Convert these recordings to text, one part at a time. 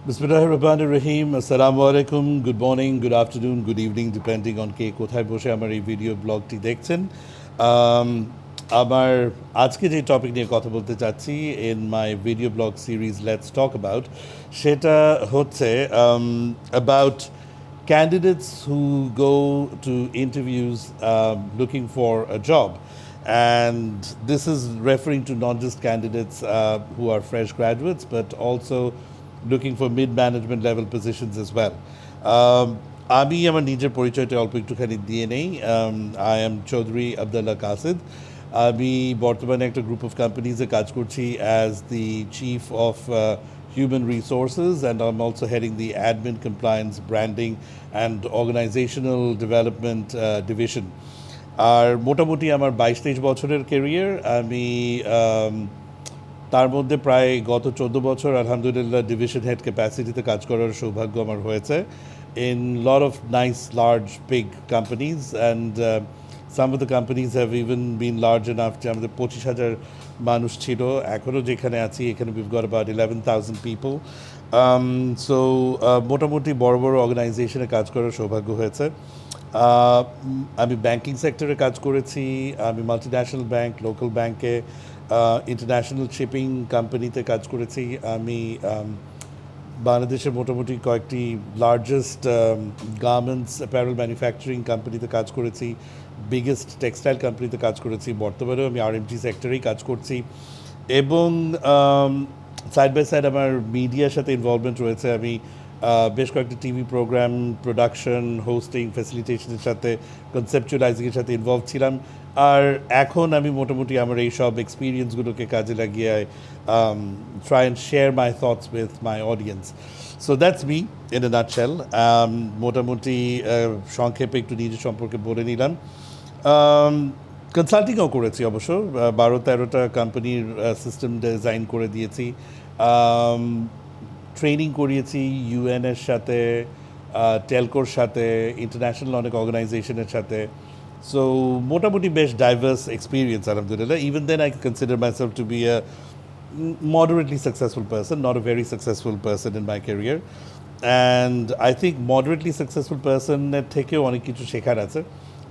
Bismillahirrahmanirrahim. Assalamu alaikum. Good morning, good afternoon, good evening, depending on কে কোথায় বসে আমার এই ভিডিও ব্লগটি দেখছেন। Um, আমার আজকে যে টপিক নিয়ে কথা বলতে চাচ্ছি in my video blog series Let's Talk About সেটা হচ্ছে about candidates who go to interviews looking for a job. And this is referring to not just candidates who are fresh graduates, but also looking for mid-management level positions as well. আমি আমার নিজের পরিচয়টা অল্প একটুখানি দিয়ে নেই। I am Chowdhury Abdullah Kasid. আমি বর্তমানে একটা গ্রুপ অফ কোম্পানিজে কাজ করছি as the chief of human resources, and I'm also heading the admin, compliance, branding and organizational development division. আর মোটামুটি আমার 22-23 বছরের ক্যারিয়ার। আমি তার মধ্যে প্রায় গত 14 বছর আলহামদুলিল্লাহ ডিভিশন হেড ক্যাপাসিটিতে কাজ করার সৌভাগ্য আমার হয়েছে in lot of nice large big companies, and some of the companies have even been large enough যে আমাদের 25,000 মানুষ ছিল। এখনও যেখানে আছি এখানে we've got about 11,000 people. So মোটামুটি বড় বড় অর্গানাইজেশনে কাজ করার সৌভাগ্য হয়েছে। আমি ব্যাংকিং সেক্টরে কাজ করেছি, আমি মাল্টিন্যাশনাল ব্যাংক, লোকাল ব্যাংকে, ইন্টারন্যাশনাল শিপিং কোম্পানিতে কাজ করেছি। আমি বাংলাদেশের মোটামুটি কয়েকটি লার্জেস্ট গার্মেন্টস অ্যাপারেল ম্যানুফ্যাকচারিং কোম্পানিতে কাজ করেছি, বিগেস্ট টেক্সটাইল কোম্পানিতে কাজ করেছি। বর্তমানেও আমি আরএমজি সেক্টরেই কাজ করছি, এবং সাইড বাই সাইড আমার মিডিয়ার সাথে ইনভলভমেন্ট রয়েছে। আমি বেশ কয়েকটি টিভি প্রোগ্রাম প্রোডাকশন, হোস্টিং, ফ্যাসিলিটেশনের সাথে, কনসেপচুয়ালাইজিংয়ের সাথে ইনভলভ ছিলাম। আর এখন আমি মোটামুটি আমার এই সব এক্সপিরিয়েন্সগুলোকে কাজে লাগিয়ে try and share my thoughts with my audience. So that's me in a nutshell. মোটামুটি সংক্ষেপে একটু নিজের সম্পর্কে বলে নিলাম। কনসাল্টিংও করেছি অবশ্য, 12-13টা কোম্পানির সিস্টেম ডিজাইন করে দিয়েছি, ট্রেনিং করিয়েছি ইউএনের সাথে, টেলকোর সাথে, ইন্টারন্যাশনাল অনেক অর্গানাইজেশনের সাথে। সো মোটামুটি বেশ ডাইভার্স এক্সপিরিয়েন্স আলহামদুলিল্লাহ। Even then I consider myself to be a moderately successful person, not a very successful person in my career. And I think moderately successful person থেকেও অনেক কিছু শেখার আছে,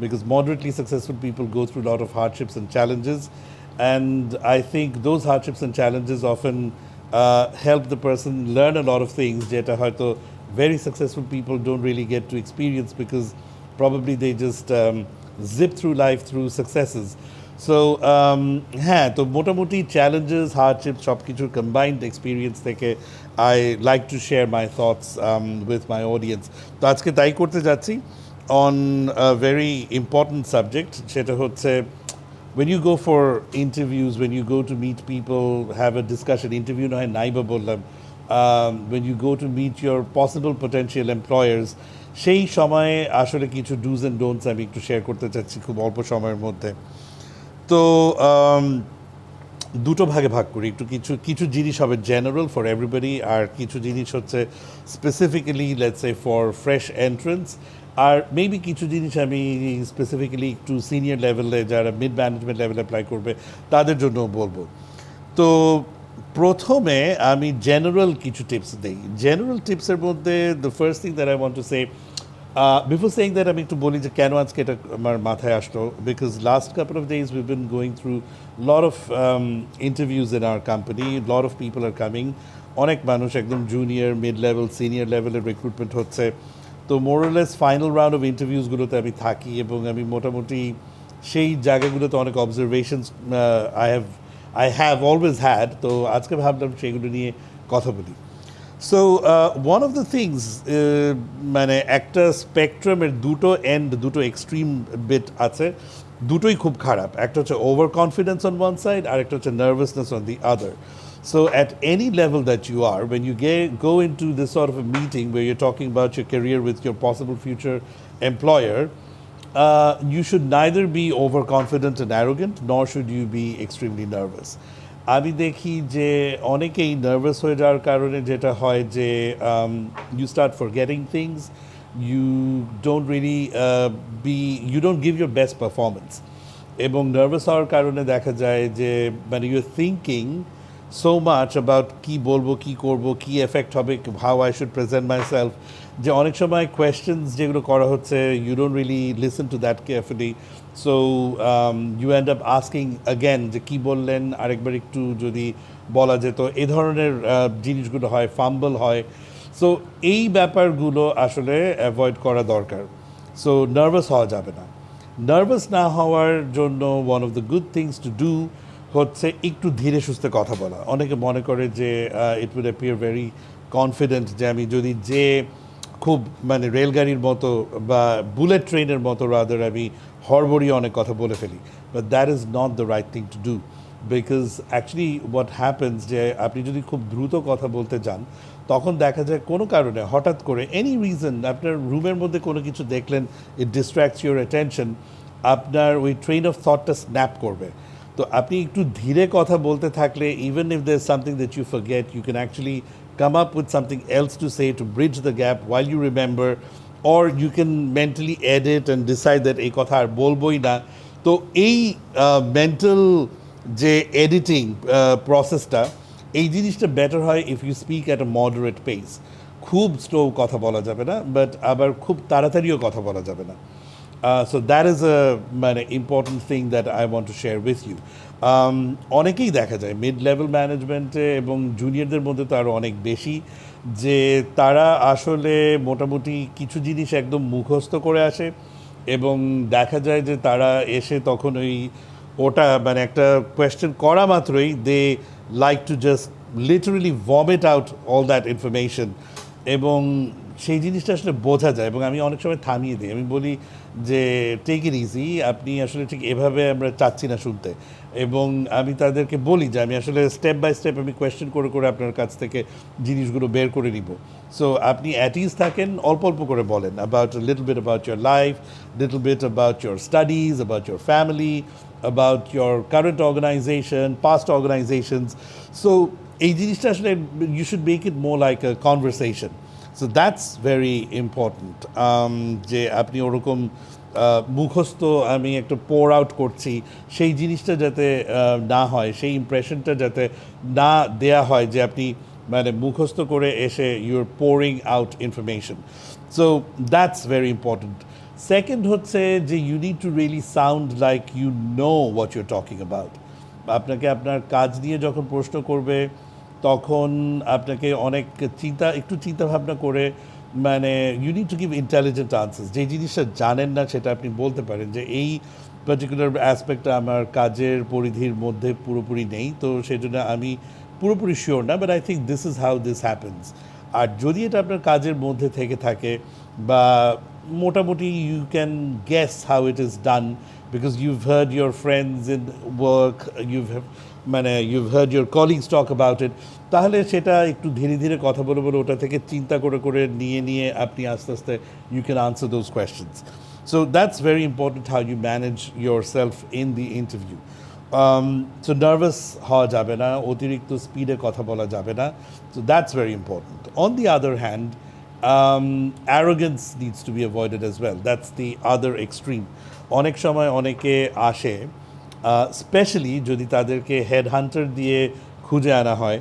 because moderately successful people go through a lot of hardships and challenges, and I think those hardships and challenges often help the person learn a lot of things যেটা হয়তো very successful people don't really get to experience, because probably they just zip through life through successes. So হ্যাঁ, তো মোটামুটি challenges, hardship সব কিছুর combined experience থেকে I like to share my thoughts with my audience. তো আজকে তাই করতে যাচ্ছি on a very important subject, সেটা হচ্ছে when you go for interviews, when you go to meet people, have a discussion, interview নয় নাইবা বললাম, when you go to meet your possible potential employers, সেই সময়ে আসলে কিছু do's and don'ts আমি একটু শেয়ার করতে চাচ্ছি খুব অল্প সময়ের মধ্যে। তো দুটো ভাগে ভাগ করি একটু। কিছু কিছু জিনিস হবে জেনারেল ফর এভরিবডি, আর কিছু জিনিস হচ্ছে specifically let's say for fresh entrance, আর মেবি কিছু জিনিস আমি স্পেসিফিক্যালি একটু সিনিয়র লেভেলে যারা মিড ম্যানেজমেন্ট লেভেলে অ্যাপ্লাই করবে তাদের জন্য বলবো। তো প্রথমে আমি জেনারেল কিছু টিপস দিই। জেনারেল টিপসের মধ্যে the first thing that I want to say, before saying that আমি একটু বলি যে কেন আজকে এটা আমার মাথায় আসলো, because last couple of days we've been going through lot of interviews in our company, lot of people are coming, অনেক মানুষ একদম জুনিয়র, মিড লেভেল, সিনিয়র লেভেলের রিক্রুটমেন্ট হচ্ছে। তো মোরলেস ফাইনাল রাউন্ড অফ ইন্টারভিউসগুলোতে আমি থাকি, এবং আমি মোটামুটি সেই জায়গাগুলোতে অনেক observations I have always had. তো আজকে ভাবলাম সেগুলো নিয়ে কথা বলি। So one of the things, মানে একটা স্পেকট্রামের দুটো এন্ড, দুটো এক্সট্রিম বিট আছে, দুটোই খুব খারাপ। একটা হচ্ছে over confidence on one side, আর একটা হচ্ছে nervousness on the other. So at any level that you are, when you go into this sort of a meeting where you're talking about your career with your possible future employer, you should neither be overconfident and arrogant, nor should you be extremely nervous. আমি দেখি যে অনেকেই nervous হয়ে যাওয়ার কারণে যেটা হয় যে you start forgetting things, you don't really you don't give your best performance, এবং নার্ভাস হওয়ার কারণে দেখা যায় যে মানে you're thinking so much about কি বলবো কি করব কি এফেক্ট হবে how I should present myself যে অনেক সময় questions যেগুলো করা হচ্ছে you don't really listen to that carefully so you end up asking again যে কি বললেন আরেকবার একটু যদি বলা যেত এই ধরনের জিনিসগুলো হয় ফাম্বল হয় সো এই ব্যাপারগুলো আসলে অ্যাভয়েড করা দরকার সো নার্ভাস হওয়া যাবে না নার্ভাস না হওয়ার জন্য one of the good things to do হচ্ছে একটু ধীরে সুস্থে কথা বলা অনেকে মনে করে যে it will appear very confident যে আমি যদি যে খুব মানে রেলগাড়ির মতো বা বুলেট ট্রেনের মতো রাদার আমি হড়বড়িয়ে অনেক কথা বলে ফেলি but that is not the right thing to do because actually what happens যে আপনি যদি খুব দ্রুত কথা বলতে যান তখন দেখা যায় কোনো কারণে হঠাৎ করে এনি রিজন আপনার রুমের মধ্যে কোনো কিছু দেখলেন ইট ডিস্ট্র্যাক্টস ইউর অ্যাটেনশন আপনার ওই ট্রেন অফ থটটা স্ন্যাপ করবে তো আপনি একটু ধীরে কথা বলতে থাকলে even if there something that you forget you can actually come up with something else to say to bridge the gap while you remember or you can mentally edit and decide that এই কথা আর বলবোই না তো এই mental যে editing প্রসেসটা এই জিনিসটা better হয় if you speak at a moderate pace খুব স্লো কথা বলা যাবে না বাট আবার খুব তাড়াতাড়িও কথা বলা যাবে না সো দ্যাট ইজ আ মানে important thing that I want to share with you অনেকেই দেখা যায় মিড লেভেল ম্যানেজমেন্টে এবং জুনিয়রদের মধ্যে তো আরও অনেক বেশি যে তারা আসলে মোটামুটি কিছু জিনিস একদম মুখস্থ করে আসে এবং দেখা যায় যে তারা এসে তখন ওটা মানে একটা কোয়েশ্চেন করা মাত্রই they like to just literally vomit out all that information এবং সেই জিনিসটা আসলে বোঝা যায় এবং আমি অনেক সময় থামিয়ে দিই আমি বলি যে টেক ইট ইজি আপনি আসলে ঠিক এভাবে আমরা চাচ্ছি না শুনতে এবং আমি তাদেরকে বলি যে আমি আসলে স্টেপ বাই স্টেপ আমি কোয়েশ্চেন করে করে আপনার কাছ থেকে জিনিসগুলো বের করে নিব সো আপনি অ্যাট ইজ থাকেন অল্প অল্প করে বলেন about little bit about your life little bit about your studies about your family about your current organisation past organisations so এই জিনিসটা আসলে you should make it more like a conversation so that's very important যে আপনি ওরকম মুখস্থ আমি একটা পোর out করছি সেই জিনিসটা যাতে না হয় সেই ইমপ্রেশনটা যাতে না দেয়া হয় যে আপনি মানে মুখস্থ করে এসে your pouring out information so that's very important second হচ্ছে যে you need to really sound like you know what your talking about আপনাকে আপনার কাজ নিয়ে যখন প্রশ্ন করবে তখন আপনাকে অনেক একটু চিন্তা ভাবনা করে মানে you need to give intelligent answers যে জিনিসটা জানেন না সেটা আপনি বলতে পারেন যে এই পার্টিকুলার অ্যাসপেক্টটা আমার কাজের পরিধির মধ্যে পুরোপুরি নেই তো সেই জন্য আমি পুরোপুরি শিওর না but I think this is how this happens আর যদি এটা আপনার কাজের মধ্যে থেকে থাকে বা মোটামুটি you can guess how it is done because you've heard your friends in work you've heard your colleagues talk about it তাহলে সেটা একটু ধীরে ধীরে কথা বলে বলে ওটা থেকে চিন্তা করে করে নিয়ে আপনি আস্তে আস্তে you can answer those questions so that's very important how you manage yourself in the interview so nervous হওয়া যাবে না অতিরিক্ত স্পিডে কথা বলা যাবে না so that's very important on the other hand arrogance needs to be avoided as well that's the other extreme অনেক সময় অনেকে আসে স্পেশালি যদি তাদেরকে হেড হান্টার দিয়ে খুঁজে আনা হয়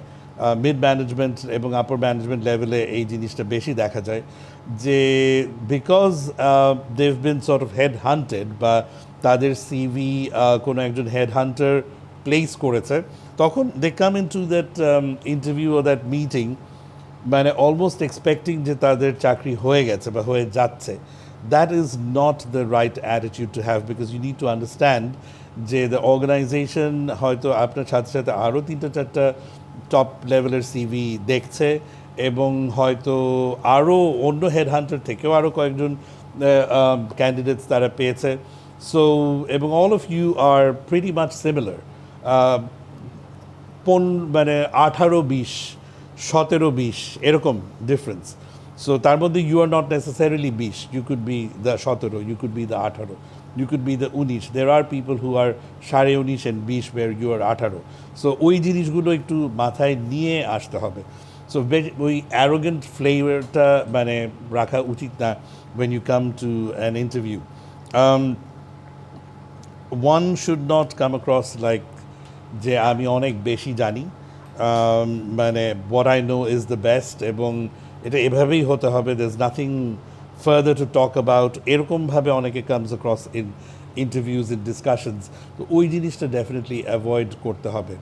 মিড ম্যানেজমেন্ট এবং আপার ম্যানেজমেন্ট লেভেলে এই জিনিসটা বেশি দেখা যায় যে because they've been sort of head hunted বা তাদের সিভি কোনো একজন হেড হান্টার প্লেস করেছে তখন they come in to that interview ও দ্যাট মিটিং মানে অলমোস্ট এক্সপেক্টিং যে তাদের চাকরি হয়ে গেছে বা হয়ে যাচ্ছে that is not the right attitude to have because you need to understand যে দ্য অর্গানাইজেশন হয়তো আপনার সাথে সাথে আরও 3-4টা টপ লেভেলের সিভি দেখছে এবং হয়তো আরও অন্য হেড হান্টার থেকেও আরও কয়েকজন ক্যান্ডিডেটস তারা পেয়েছে সো এবং all of you are pretty much similar মানে 18-20 17-20 এরকম ডিফারেন্স সো তার মধ্যে you are not necessarily 20 you could be the 17 you could be the 18 you could be the 19 there are people who are 19.5 and 20 where you are 18 so ওই জিনিসগুলো একটু মাথায় নিয়ে আসতে হবে সো ওই অ্যারোগেন্ট ফ্লেভারটা মানে রাখা উচিত না when you come to an interview one should not come across like যে আমি অনেক বেশি জানি মানে what I know is the best এবং এটা এভাবেই হতে হবে, there's nothing further to talk about, এরকমভাবে অনেকে comes across in interviews, in discussions, তো ওই জিনিসটা definitely avoid করতে হবে।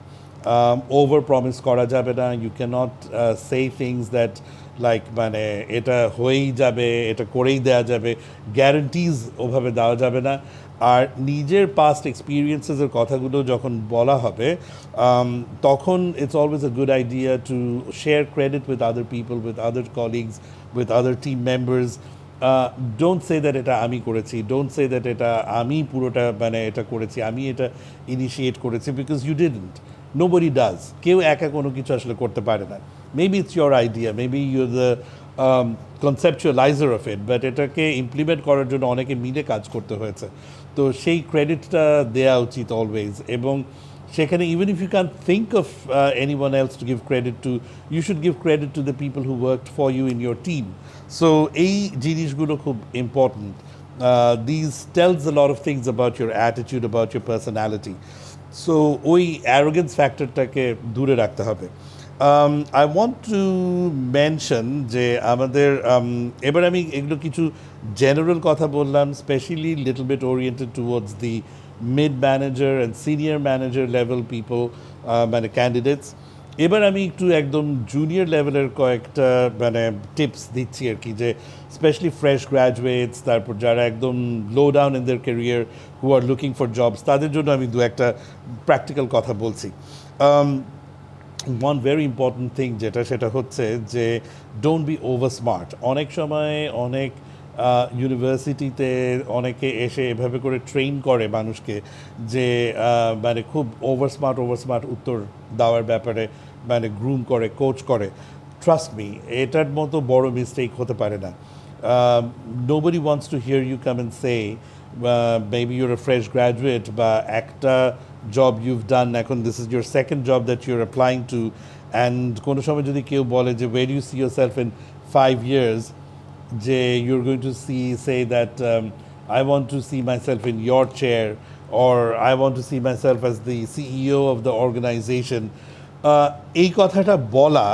ওভার প্রমিস করা যাবে না, you can't say things that like মানে এটা হয়েই যাবে, এটা করেই দেওয়া যাবে, গ্যারেন্টিজ ওভাবে দেওয়া যাবে না। আর নিজের পাস্ট এক্সপিরিয়েন্সেসের কথাগুলো যখন বলা হবে তখন it's always a good idea to share credit with other people, with other colleagues, with other team members. Don't say that এটা আমি করেছি, ডোন্ট সে দ্যাট এটা আমি পুরোটা মানে এটা করেছি, আমি এটা ইনিশিয়েট করেছি, because you didn't. Nobody does, কেউ একা কোনো কিছু আসলে করতে পারে না। Maybe it's your idea, maybe your the conceptualizer of it, but এটাকে ইমপ্লিমেন্ট করার জন্য অনেকে মিলে কাজ করতে হয়েছে। তো সেই ক্রেডিটটা দেওয়া উচিত অলওয়েজ। এবং সেখানে even if you can think of anyone else to give credit to, you should give credit to the people who worked for you in your team. So এই জিনিসগুলো খুব important. These tells a lot of things about your attitude, about your personality. So ওই arrogance ফ্যাক্টরটাকে দূরে রাখতে হবে। I want two mention যে আমাদের এবার আমি এগুলো কিছু জেনারেল কথা বললাম, specially little bit oriented towards the mid manager and senior manager level people, মানে ক্যান্ডিডেটস। এবার আমি একটু একদম জুনিয়র লেভেলের কয়েকটা মানে টিপস দিচ্ছি আর কি, যে স্পেশালি ফ্রেশ গ্র্যাজুয়েটস, তারপর যারা একদম লো down in their career, who are looking for jobs, তাদের জন্য আমি দু একটা প্র্যাকটিক্যাল কথা বলছি। ওয়ান ভেরি ইম্পর্ট্যান্ট থিং যেটা, সেটা হচ্ছে যে ডোন্ট বি ওভার স্মার্ট। অনেক সময় অনেক ইউনিভার্সিটিতে অনেকে এসে এভাবে করে ট্রেন করে মানুষকে যে মানে খুব ওভার স্মার্ট উত্তর দেওয়ার ব্যাপারে মানে গ্রুম করে, কোচ করে। ট্রাস্ট মি, এটার মতো বড় মিস্টেক হতে পারে না। Nobody wants to hear you come and say maybe your a fresh graduate, বা একটা জব ইউভ ডান, এখন this is your second job that your applying to, and কোনো সময় যদি কেউ বলে যে where you see yourself in 5 years, যে you're going to say that I want to see myself in your chair, or I want to see myself as the CEO of the organization. এই কথাটা বলা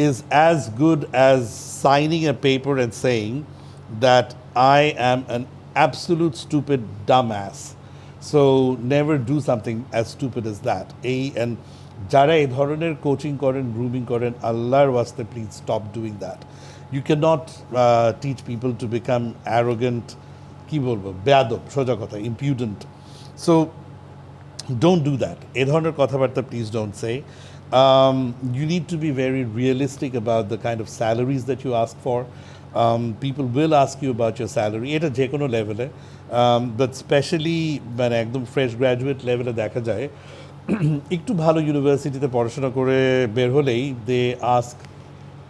is as good as signing a paper and saying that I am an absolute stupid dumbass. So never do something as stupid as that. And যারা এই ধরনের coaching করেন, grooming করেন, আল্লাহর ওয়াস্তে please stop doing that. You cannot teach people to become arrogant, কি বলবো, বেয়াদব, সোজা কথা, impudent. So don't do that. এ ধরনের কথাবার্তা please don't say. You need to be very realistic about the kind of salaries that you ask for. People will ask you about your salary, এটা যে কোনো লেভেলে, বাট স্পেশালি মানে একদম fresh graduate লেভেলে দেখা যায় একটু ভালো ইউনিভার্সিটিতে পড়াশোনা করে বের হলেই দে আস্ক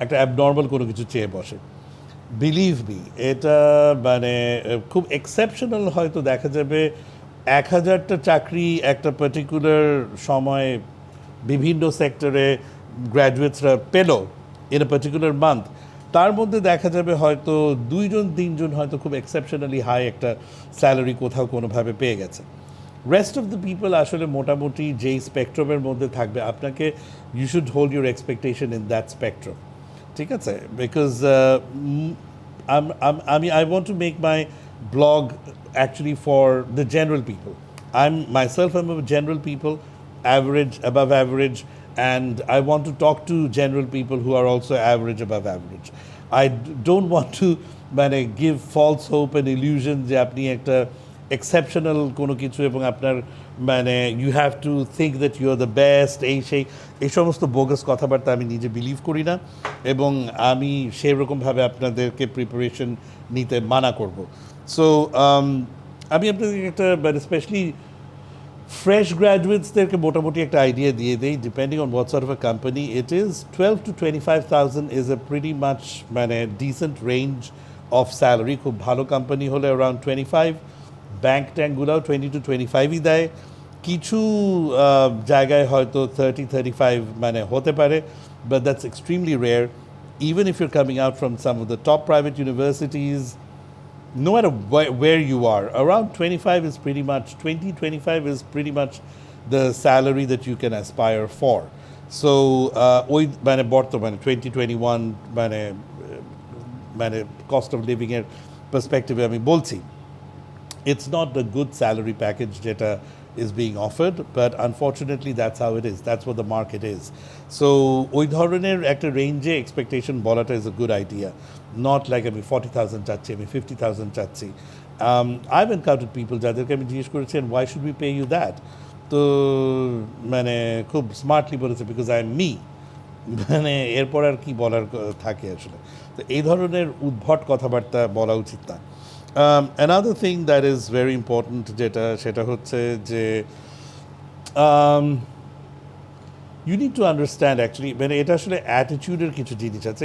একটা অ্যাবনর্মাল কোনো কিছু চেয়ে বসে। বিলিভ মি, এটা মানে খুব এক্সেপশনাল হয়তো দেখা যাবে 1000টা চাকরি একটা পার্টিকুলার সময় বিভিন্ন সেক্টরে গ্র্যাজুয়েটসরা পেল ইন এ পার্টিকুলার মান্থ, তার মধ্যে দেখা যাবে হয়তো 2-3জন হয়তো খুব এক্সেপশনালি হাই একটা স্যালারি কোথাও কোনোভাবে পেয়ে গেছে। রেস্ট অফ দ্য পিপল আসলে মোটামুটি যেই স্পেকট্রামের মধ্যে থাকবে, আপনাকে you should hold your expectation in that spectrum, ঠিক আছে? Because I want to make my blog actually for the general people. I'm a general people, average, above average, and I want to talk to general people who are also average, above average. I don't want to give false hope and illusion যে আপনি একটা exceptional কোনো কিছু এবং আপনার you have to think that you are the best, এই সমস্ত bogus কথাবার্তা আমি নিজে বিলিভ করি না, এবং আমি সেরকমভাবে আপনাদেরকে প্রিপারেশন নিতে মানা করব। সো আমি আপনাদেরকে একটা স্পেশালি ফ্রেশ গ্র্যাজুয়েটসদেরকে মোটামুটি একটা আইডিয়া দিয়ে দিই, depending on what sort of a company it is. 12 to 25,000 is a pretty much decent range of salary. খুব ভালো কোম্পানি হলে অ্যারাউন্ড 25, ব্যাঙ্ক ট্যাঙ্কগুলোও 20 to 25ই দেয়, কিছু জায়গায় হয়তো 30-35 হতে পারে, but that's extremely rare. Even if you're coming out from some of the top private universities, no matter where you are, around 25 is pretty much, 20-25 is pretty much the salary that you can aspire for. So ওই মানে বর্তমানে 2021 মানে মানে cost of লিভিংয়ের পার্সপেক্টিভে আমি বলছি, it's not the good salary package যেটা is being offered, but unfortunately that's how it is, that's what the market is. So ওই ধরনের একটা রেঞ্জে এক্সপেকটেশন বলাটা is a good idea, not like আমি 40,000 চাচ্ছি, আমি 50,000 চাচ্ছি. I've encountered people যাদেরকে আমি জিজ্ঞেস করেছি why should we pay you that, তো মানে খুব স্মার্টলি বলেছে বিকজ আই এম মি, মানে এরপর আর কি বলার থাকে আসলে. তো এই ধরনের উদ্ভট কথাবার্তা বলা উচিত না. Another thing that is very important যেটা সেটা হচ্ছে যে you need to understand actually, মানে এটা আসলে অ্যাটিটিউডের কিছু জিনিস আছে,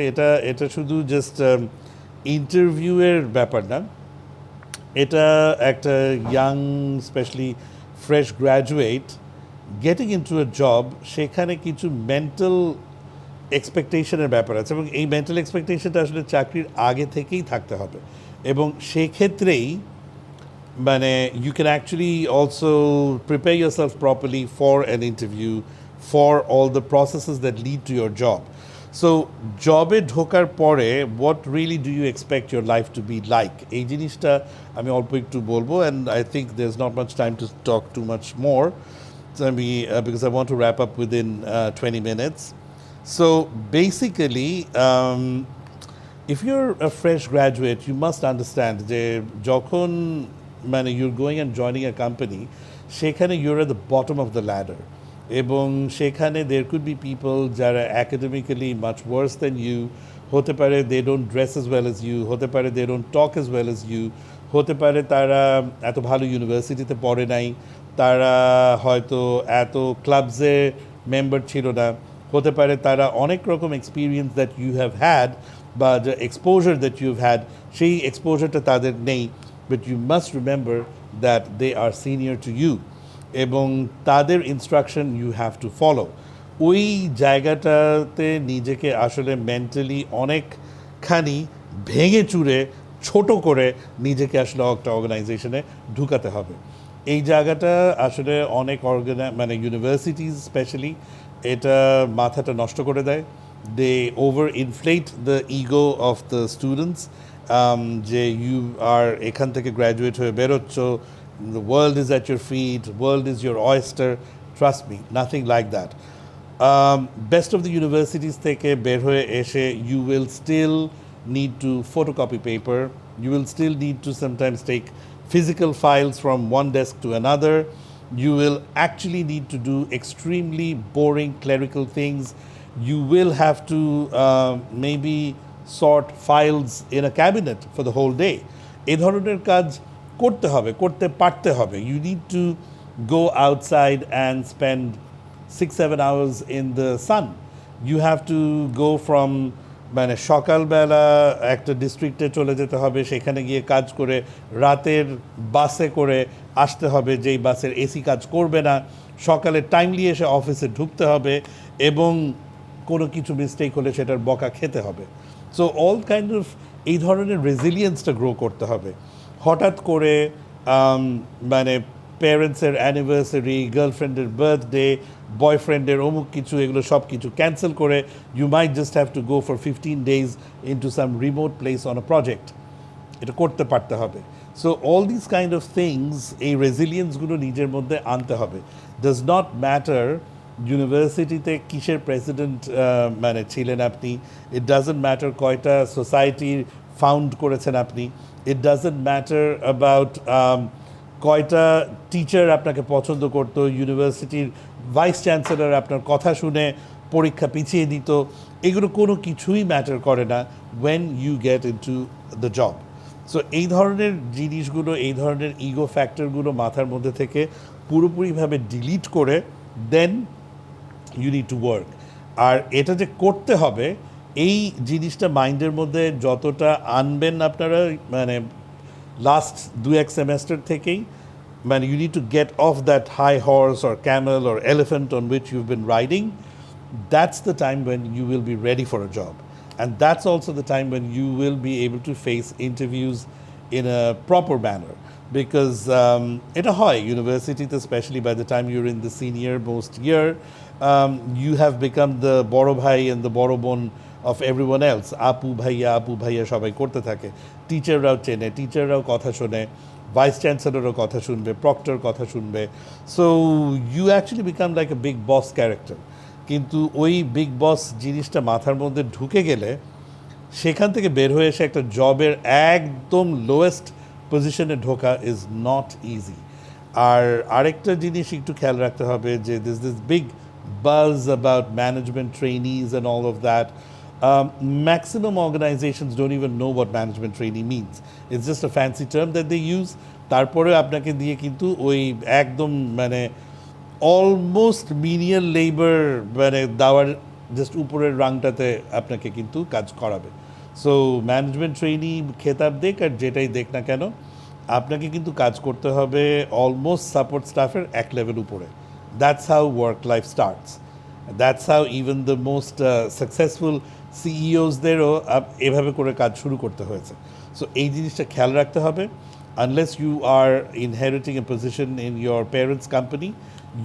এটা শুধু জাস্ট ইন্টারভিউয়ের ব্যাপার না, এটা একটা young specially fresh graduate getting into a job, সেখানে কিছু মেন্টাল এক্সপেকটেশনের ব্যাপার আছে এবং এই মেন্টাল এক্সপেকটেশনটা আসলে চাকরির আগে থেকেই থাকতে হবে এবং সেক্ষেত্রেই মানে you can actually also prepare yourself properly for an interview, for all the processes that lead to your job. So জবে ঢোকার পরে what really do you expect your life to be like, এই জিনিসটা আমি অল্প একটু বলবো, and I think there's not much time to talk too much more, so because I want to wrap up within 20 minutes. So basically if you're a fresh graduate, you must understand যে যখন মানে you're going and joining a company, সেখানে you're at the bottom of the ladder এবং সেখানে there could be people যারা academically much worse than you, হতে পারে they don't dress as well as you, হতে পারে they don't talk as well as you, হতে পারে তারা এত ভালো ইউনিভার্সিটিতে পড়ে নাই, তারা হয়তো এত ক্লাবসে মেম্বার ছিল না, হতে পারে তারা অনেক রকম experience that you have had বা যে এক্সপোজার দ্যাট ইউ হ্যাড সেই এক্সপোজারটা তাদের নেই, but you must remember that they are senior to you এবং তাদের instruction you have to follow. ওই জায়গাটাতে নিজেকে আসলে মেন্টালি অনেকখানি ভেঙে চুরে ছোট করে নিজেকে আসলে একটা অর্গানাইজেশনে ঢুকাতে হবে. এই জায়গাটা আসলে অনেক মানে ইউনিভার্সিটিজ স্পেশালি এটা মাথাটা নষ্ট করে দেয়. They over inflate the ego of the students, যে ইউ আর এখান থেকে গ্র্যাজুয়েট হয়ে বেরোচ্ছ, the world is at your feet, world is your oyster, trust me, nothing like that. Best of the universities থেকে বের হয়ে এসে you will still need to photocopy paper, you will still need to sometimes take physical files from one desk to another, you will actually need to do extremely boring clerical things, you will have to maybe sort files in a cabinet for the whole day. এই ধরনের কাজ করতে হবে, করতে পারতে হবে. You need to go outside and spend 6-7 hours in the sun. You have to go from মানে সকালবেলা একটা ডিস্ট্রিক্টে চলে যেতে হবে, সেখানে গিয়ে কাজ করে রাতের বাসে করে আসতে হবে, যেই বাসের এসি কাজ করবে না, সকালে টাইমলি এসে অফিসে ঢুকতে হবে এবং কোনো কিছু মিস্টেক হলে সেটার বকা খেতে হবে. সো অল কাইন্ড অফ এই ধরনের রেজিলিয়েন্সটা গ্রো করতে হবে. হঠাৎ করে মানে প্যারেন্টসের অ্যানিভার্সারি, গার্লফ্রেন্ডের বার্থডে, বয়ফ্রেন্ডের অমুক কিছু, এগুলো সব কিছু ক্যান্সেল করে you might just have to go for 15 days into some remote place on a project. এটা করতে পারতে হবে. So all this kind of things, এই রেজিলিয়েন্সগুলো নিজের মধ্যে আনতে হবে. ডাজ নট ম্যাটার ইউনিভার্সিটিতে কিসের প্রেসিডেন্ট মানে ছিলেন আপনি, ইট ডাজন্ট ম্যাটার কয়টা সোসাইটি ফাউন্ড করেছেন আপনি, ইট ডাজন্ট ম্যাটার অ্যাবাউট কয়টা টিচার আপনাকে পছন্দ করতো, ইউনিভার্সিটির ভাইস চ্যান্সেলর আপনার কথা শুনে পরীক্ষা পিছিয়ে দিত, এগুলো কোনো কিছুই ম্যাটার করে না when you get into the job. So এই ধরনের জিনিসগুলো, এই ধরনের ইগো ফ্যাক্টরগুলো মাথার মধ্যে থেকে পুরোপুরিভাবে ডিলিট করে দেন ইউ নিড টু ওয়ার্ক. আর এটা যে করতে হবে, এই জিনিসটা মাইন্ডের মধ্যে যতটা আনবেন আপনারা, মানে লাস্ট 2-1 সেমেস্টার থেকেই, মানে you need to get off that high horse or camel or elephant on which you've been riding. That's the time when you will be ready for a job, and that's also the time when you will be able to face interviews in a proper manner, because এটা হয় ইউনিভার্সিটিতে, especially by the time you're in the senior most year, you have become the বড় ভাই and the বড় বোন of everyone else. আপু ভাইয়া সবাই করতে থাকে, টিচাররাও চেনে, টিচাররাও কথা শোনে, ভাইস চ্যান্সেলরও কথা শুনবে, প্রক্টর কথা শুনবে। So you actually become like a big boss character. কিন্তু ওই বিগ বস জিনিসটা মাথার মধ্যে ঢুকে গেলে সেখান থেকে বের হয়ে এসে একটা জবের একদম লোয়েস্ট পজিশনে ঢোকা ইজ নট ইজি। আর আরেকটা জিনিস একটু খেয়াল রাখতে হবে যে this big buzz about management trainees and all of that. Maximum organizations don't even know what management trainee means. It's just a fancy term that they use. তারপরে আপনাকে দিয়ে কিন্তু ওই একদম মানে অলমোস্ট মিনিয়াল লেবার মানে দেওয়ার জাস্ট উপরের রাংটাতে আপনাকে কিন্তু কাজ করাবে। সো ম্যানেজমেন্ট ট্রেনি খেতাব দেখ আর যেটাই দেখ না কেন, আপনাকে কিন্তু কাজ করতে হবে অলমোস্ট সাপোর্ট স্টাফের এক লেভেল উপরে। That's how work life starts. That's how even the most successful CEOsদেরও এভাবে করে কাজ শুরু করতে হয়েছে। সো এই জিনিসটা খেয়াল রাখতে হবে। Unless you are inheriting a position in your parents' company,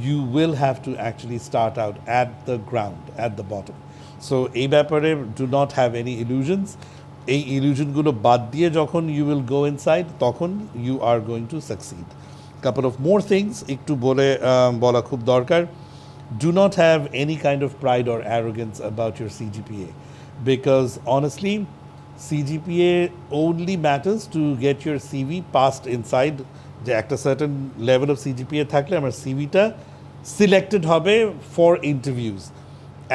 you will have to actually start out at the ground, at the bottom. So এই ব্যাপারে do not have any illusions. এই ইলিউশনগুলো বাদ দিয়ে যখন you will go inside, তখন you are going to succeed. Couple of more things একটু বলা খুব দরকার. Do not have any kind of pride or arrogance about your CGPA, because honestly CGPA only matters to get your CV passed inside. যে একটা certain level of CGPA থাকলে আমার সিভিটা selected হবে for interviews.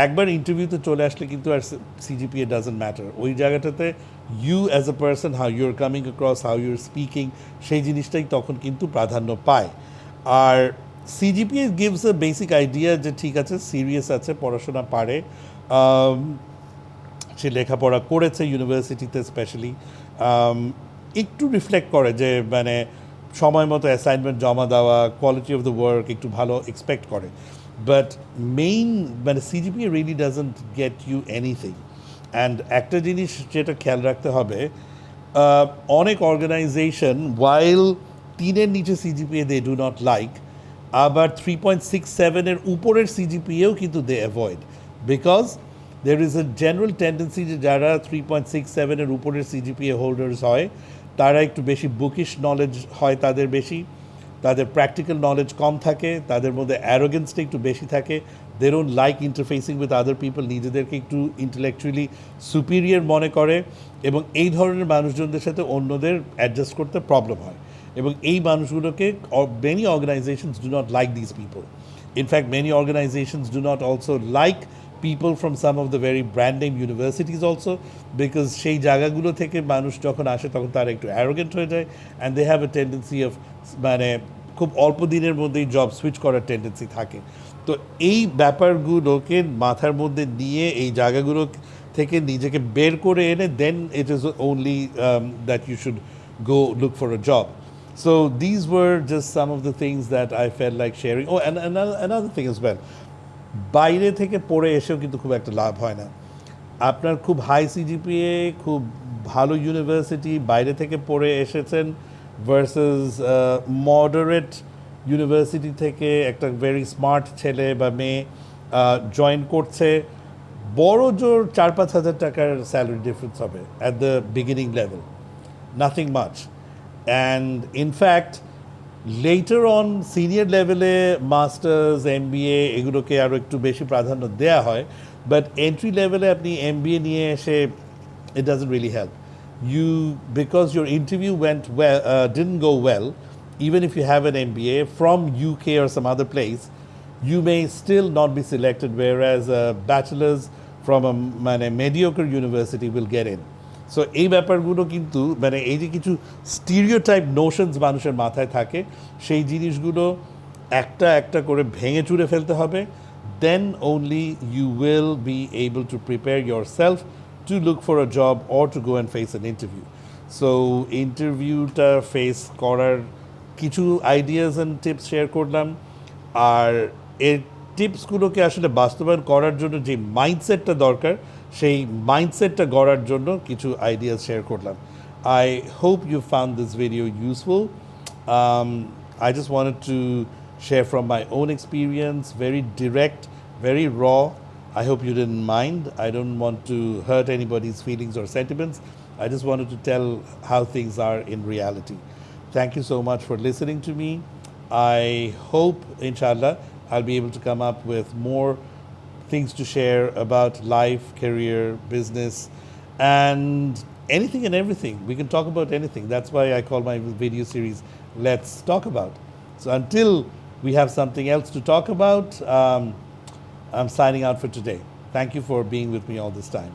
একবার ইন্টারভিউতে চলে আসলে কিন্তু আর CGPA ডাজন্ট ম্যাটার। ওই জায়গাটাতে you as a person, how you are coming across, how you are speaking, সেই জিনিসটাই তখন কিন্তু প্রাধান্য পায়। আর CGPA gives a basic idea যে ঠিক আছে, সিরিয়াস আছে, পড়াশোনা পারে, সে লেখাপড়া করেছে ইউনিভার্সিটিতে স্পেশালি, একটু রিফ্লেক্ট করে যে মানে সময় মতো অ্যাসাইনমেন্ট জমা দেওয়া, কোয়ালিটি অফ দ্য ওয়ার্ক একটু ভালো এক্সপেক্ট করে। বাট মেইন মানে CGPA really doesn't get you anything. And একটা জিনিস যেটা খেয়াল রাখতে হবে, অনেক অর্গানাইজেশন ওয়াইল 3-এর নিচে CGPA they do not like, আবার 3.67-এর উপরের CGPAও কিন্তু they avoid, because there is a general tendency যে যারা 3.67-এর উপরের CGPA হোল্ডার্স হয় তারা একটু বেশি বুকিশ নলেজ হয়, তাদের বেশি, তাদের প্র্যাকটিক্যাল নলেজ কম থাকে, তাদের মধ্যে অ্যারোগেন্সটা একটু বেশি থাকে, they don't like interfacing with other people, নিজেদেরকে একটু ইন্টেলেকচুয়ালি সুপিরিয়র মনে করে, এবং এই ধরনের মানুষজনদের সাথে অন্যদের অ্যাডজাস্ট করতে প্রবলেম হয়। এবং এই মানুষগুলোকে many organisations do not like this people. In fact many organisations do not also like people from some of the very brand name universities also, because সেই জায়গাগুলো থেকে মানুষ যখন আসে তখন তারা একটু অ্যারোগেন্ট হয়ে যায়, and they have a tendency of মানে খুব অল্প দিনের মধ্যেই জব সুইচ করার টেন্ডেন্সি থাকে। তো এই ব্যাপারগুলোকে মাথার মধ্যে নিয়ে এই জায়গাগুলো থেকে নিজেকে বের করে এনে দেন it is only that you should go look for a job. So these were just some of the things that I felt like sharing. Oh, and another thing as well, বাইরে থেকে পড়ে এসেও কিন্তু খুব একটা লাভ হয় না। আপনার খুব হাই CGPA, খুব ভালো ইউনিভার্সিটি, বাইরে থেকে পড়ে এসেছেন ভার্সেস মডারেট ইউনিভার্সিটি থেকে একটা ভেরি স্মার্ট ছেলে বা মেয়ে জয়েন করছে, বড় জোর 4-5 হাজার টাকার স্যালারি ডিফারেন্স হবে at the beginning level, nothing much. And in fact letter on senior লেভেলে মাস্টার্স, MBA এগুলোকে আরও একটু বেশি প্রাধান্য দেওয়া হয়, বাট এন্ট্রি লেভেলে আপনি MBA নিয়ে এসে it doesn't really help you, because your interview didn't go well. Even if you have an MBA from UK or some other place, you may still not be selected, whereas a bachelor's from a mediocre university will get in. So এই ব্যাপারগুলো কিন্তু মানে এই যে কিছু stereotype notions মানুষের মাথায় থাকে, সেই জিনিসগুলো একটা একটা করে ভেঙে চুরে ফেলতে হবে। দেন only you will be able to prepare yourself to look for a job or to go and face an interview. So ইন্টারভিউটা ফেস করার কিছু আইডিয়াস অ্যান্ড টিপস শেয়ার করলাম, আর এর টিপসগুলোকে আসলে বাস্তবায়ন করার জন্য যে মাইন্ডসেটটা দরকার, সেই মাইন্ডসেটটা গড়ার জন্য কিছু আইডিয়াস শেয়ার করলাম। I hope you found this video useful. I just wanted to share from my own experience, very direct, very raw. I hope you didn't mind. I don't want to hurt anybody's feelings or sentiments. I just wanted to tell how things are in reality. Thank you so much for listening to me. I hope, inshallah, I'll be able to come up with more things to share about life, career, business, and anything and everything. We can talk about anything. That's why I call my video series Let's Talk About. So until we have something else to talk about, I'm signing out for today. Thank you for being with me all this time.